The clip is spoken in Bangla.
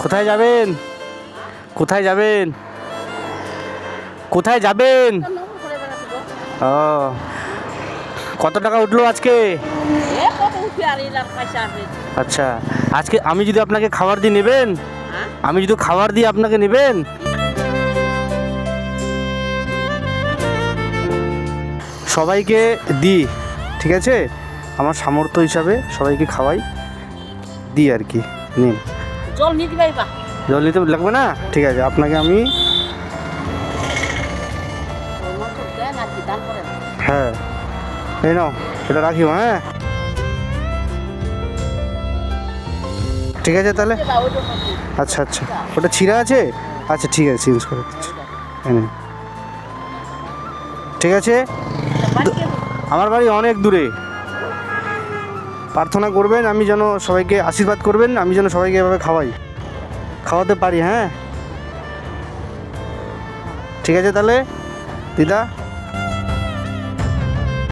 কোথায় যাবেন? কোথায় যাবেন? কোথায় যাবেন? ও, কত টাকা উঠলো আজকে? আচ্ছা, আজকে আমি যদি আপনাকে খাবার দিয়ে নেবেন? আমি যদি খাবার দিয়ে আপনাকে নেবেন? সবাইকে দিই, ঠিক আছে? আমার সামর্থ্য হিসাবে সবাইকে খাওয়াই, দিই আর কি। নিন। জল নিতে পারবা? জল নিতে লাগবে না? ঠিক আছে, আপনাকে আমি, হ্যাঁ এই নাও, এটা রাখিও। হ্যাঁ ঠিক আছে তাহলে। আচ্ছা আচ্ছা, ওটা ছিঁড়া আছে? আচ্ছা ঠিক আছে, চেঞ্জ করে দিচ্ছি। হ্যাঁ ঠিক আছে। আমার বাড়ি অনেক দূরে। প্রার্থনা করবেন আমি যেন সবাইকে, আশীর্বাদ করবেন আমি যেন সবাইকে এভাবে খাওয়াতে পারি। হ্যাঁ ঠিক আছে তাহলে দিদা।